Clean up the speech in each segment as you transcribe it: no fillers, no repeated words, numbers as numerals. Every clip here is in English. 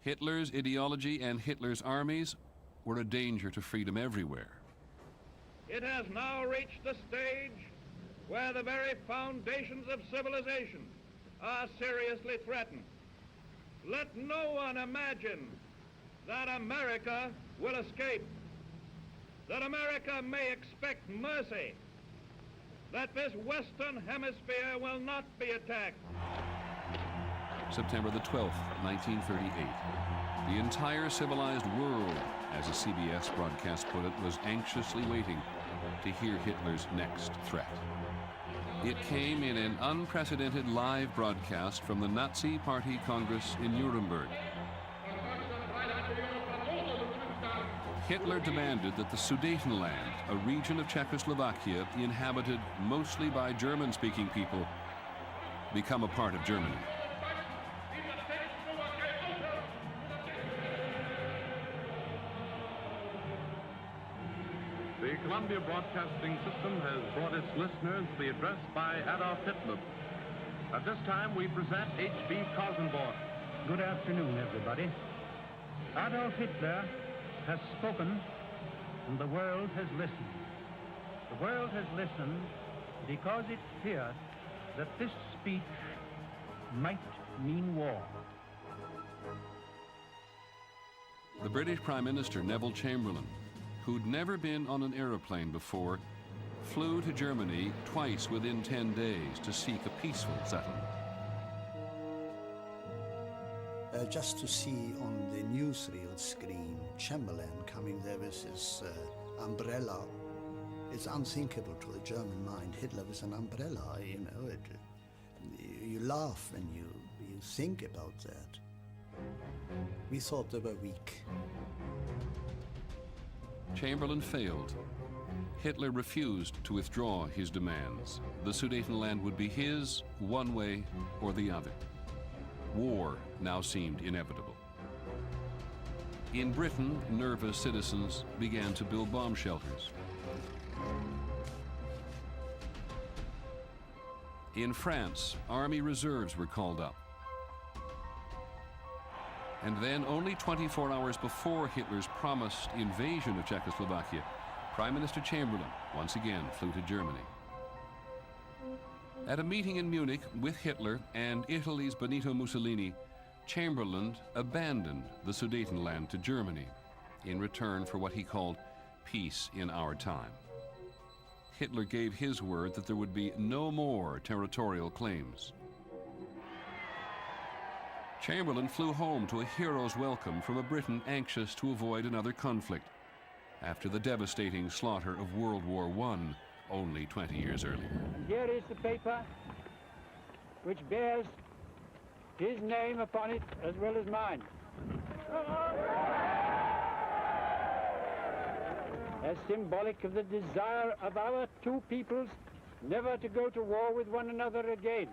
Hitler's ideology and Hitler's armies were a danger to freedom everywhere. It has now reached the stage where the very foundations of civilization are seriously threatened. Let no one imagine that America will escape, that America may expect mercy, that this Western Hemisphere will not be attacked. September the 12th, 1938. The entire civilized world, as a CBS broadcast put it, was anxiously waiting to hear Hitler's next threat. It came in an unprecedented live broadcast from the Nazi Party Congress in Nuremberg. Hitler demanded that the Sudetenland, a region of Czechoslovakia inhabited mostly by German-speaking people, become a part of Germany. The Columbia Broadcasting System has brought its listeners the address by Adolf Hitler. At this time, we present H.B. Kaltenborn. Good afternoon, everybody. Adolf Hitler has spoken, and the world has listened. The world has listened because it feared that this speech might mean war. The British Prime Minister, Neville Chamberlain, who'd never been on an aeroplane before, flew to Germany twice within 10 days to seek a peaceful settlement. Just to see on the newsreel screen Chamberlain coming there with his umbrella, it's unthinkable to the German mind. Hitler with an umbrella, you know. You laugh when you think about that. We thought they were weak. Chamberlain failed. Hitler refused to withdraw his demands. The Sudetenland would be his one way or the other. War now seemed inevitable. In Britain, nervous citizens began to build bomb shelters. In France, army reserves were called up. And then, only 24 hours before Hitler's promised invasion of Czechoslovakia, Prime Minister Chamberlain once again flew to Germany. At a meeting in Munich with Hitler and Italy's Benito Mussolini, Chamberlain abandoned the Sudetenland to Germany in return for what he called peace in our time. Hitler gave his word that there would be no more territorial claims. Chamberlain flew home to a hero's welcome from a Britain anxious to avoid another conflict after the devastating slaughter of World War I only 20 years earlier. Here is the paper which bears his name upon it as well as mine. As symbolic of the desire of our two peoples never to go to war with one another again.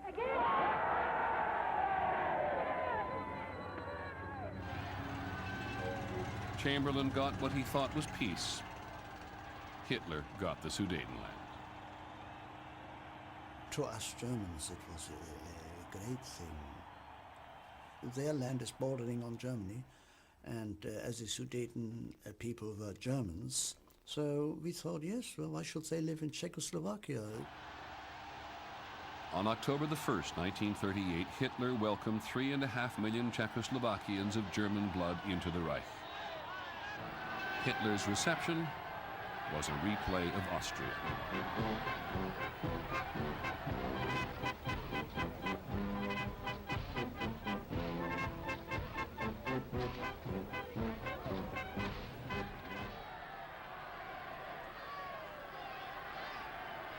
Chamberlain got what he thought was peace. Hitler got the Sudetenland. To us Germans, it was a great thing. Their land is bordering on Germany, and as the Sudeten people were Germans, so we thought, yes, well, why should they live in Czechoslovakia? On October the 1st, 1938, Hitler welcomed 3.5 million Czechoslovakians of German blood into the Reich. Hitler's reception was a replay of Austria.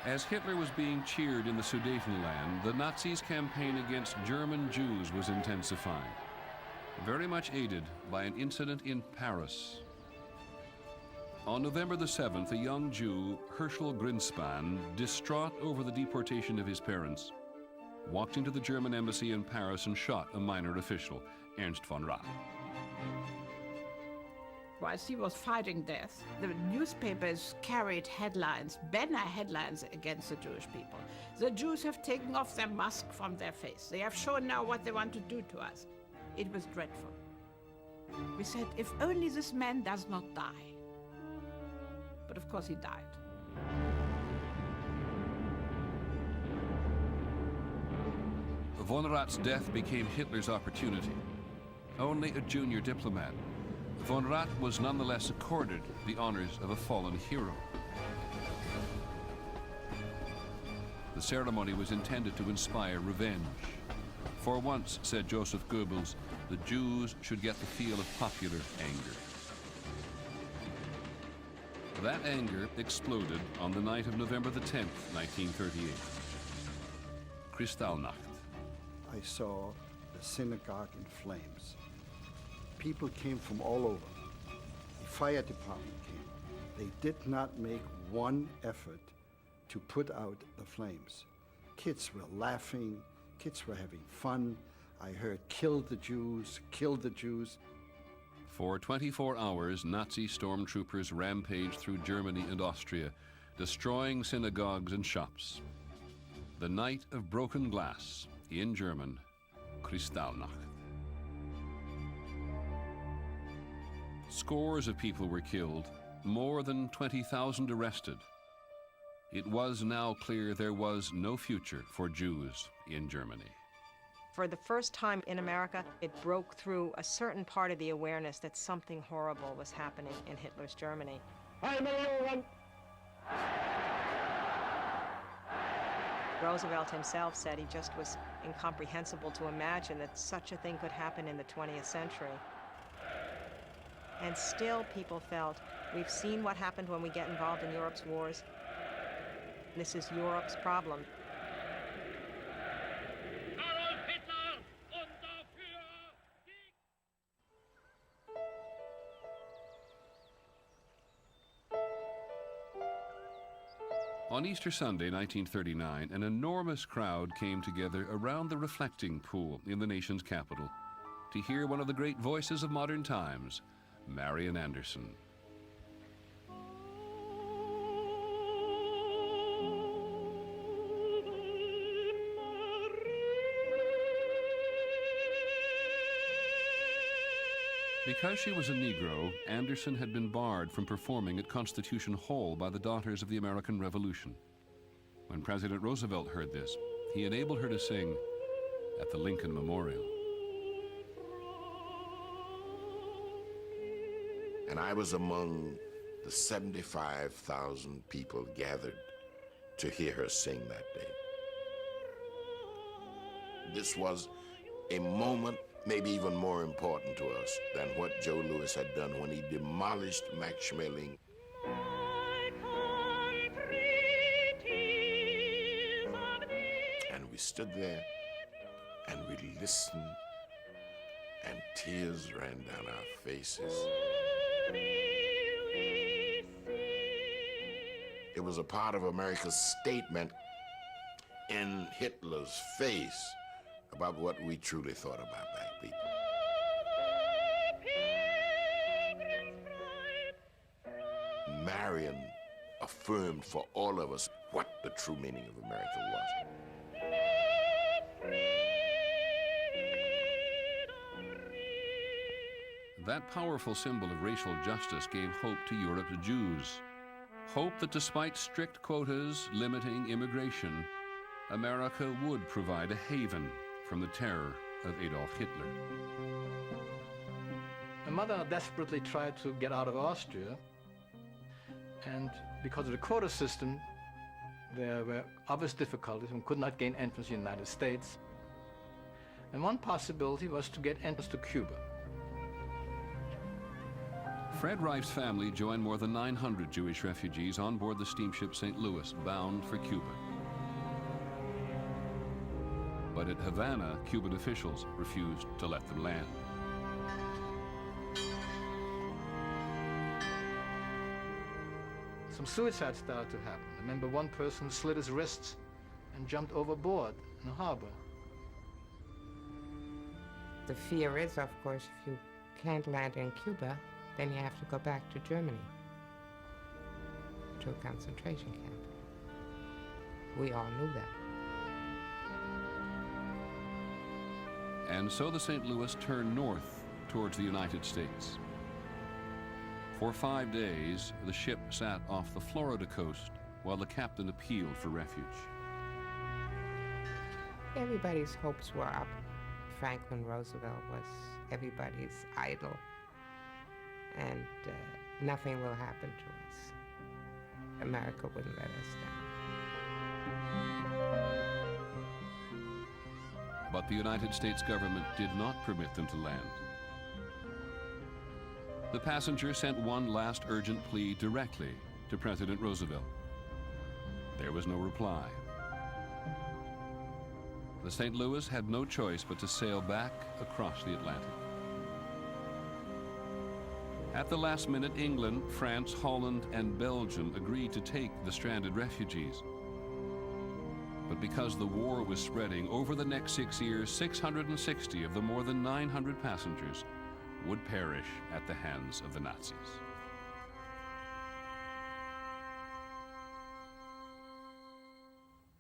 As Hitler was being cheered in the Sudetenland, the Nazis' campaign against German Jews was intensifying, very much aided by an incident in Paris. On November the 7th, a young Jew, Herschel Grinspan, distraught over the deportation of his parents, walked into the German embassy in Paris and shot a minor official, Ernst von Rath. Whilst he was fighting death, the newspapers carried headlines, banner headlines against the Jewish people. The Jews have taken off their mask from their face. They have shown now what they want to do to us. It was dreadful. We said, if only this man does not die. But of course he died. Von Rath's death became Hitler's opportunity. Only a junior diplomat, von Rath was nonetheless accorded the honors of a fallen hero. The ceremony was intended to inspire revenge. For once, said Joseph Goebbels, the Jews should get the feel of popular anger. That anger exploded on the night of November the 10th, 1938. Kristallnacht. I saw the synagogue in flames. People came from all over. The fire department came. They did not make one effort to put out the flames. Kids were laughing, kids were having fun. I heard, kill the Jews, kill the Jews. For 24 hours, Nazi stormtroopers rampaged through Germany and Austria, destroying synagogues and shops. The night of broken glass, in German, Kristallnacht. Scores of people were killed, more than 20,000 arrested. It was now clear there was no future for Jews in Germany. For the first time in America, it broke through a certain part of the awareness that something horrible was happening in Hitler's Germany. I'm a little one. Roosevelt himself said he just was incomprehensible to imagine that such a thing could happen in the 20th century. And still people felt, we've seen what happened when we get involved in Europe's wars. This is Europe's problem. On Easter Sunday, 1939, an enormous crowd came together around the reflecting pool in the nation's capital to hear one of the great voices of modern times, Marian Anderson. Because she was a Negro, Anderson had been barred from performing at Constitution Hall by the Daughters of the American Revolution. When President Roosevelt heard this, he enabled her to sing at the Lincoln Memorial. And I was among the 75,000 people gathered to hear her sing that day. This was a moment maybe even more important to us than what Joe Louis had done when he demolished Max Schmeling. And we stood there and we listened, and tears ran down our faces. It was a part of America's statement in Hitler's face about what we truly thought about black people. Marian affirmed for all of us what the true meaning of America was. That powerful symbol of racial justice gave hope to Europe's Jews. Hope that despite strict quotas limiting immigration, America would provide a haven from the terror of Adolf Hitler. My mother desperately tried to get out of Austria, and because of the quota system, there were obvious difficulties and could not gain entrance to the United States. And one possibility was to get entrance to Cuba. Fred Reif's family joined more than 900 Jewish refugees on board the steamship St. Louis, bound for Cuba. But at Havana, Cuban officials refused to let them land. Some suicides started to happen. I remember one person slit his wrists and jumped overboard in the harbor. The fear is, of course, if you can't land in Cuba, then you have to go back to Germany, to a concentration camp. We all knew that. And so the St. Louis turned north towards the United States. For 5 days, the ship sat off the Florida coast while the captain appealed for refuge. Everybody's hopes were up. Franklin Roosevelt was everybody's idol. And nothing will happen to us. America wouldn't let us down. But the United States government did not permit them to land. The passenger sent one last urgent plea directly to President Roosevelt. There was no reply. The St. Louis had no choice but to sail back across the Atlantic. At the last minute, England, France, Holland, and Belgium agreed to take the stranded refugees. But because the war was spreading, over the next 6 years, 660 of the more than 900 passengers would perish at the hands of the Nazis.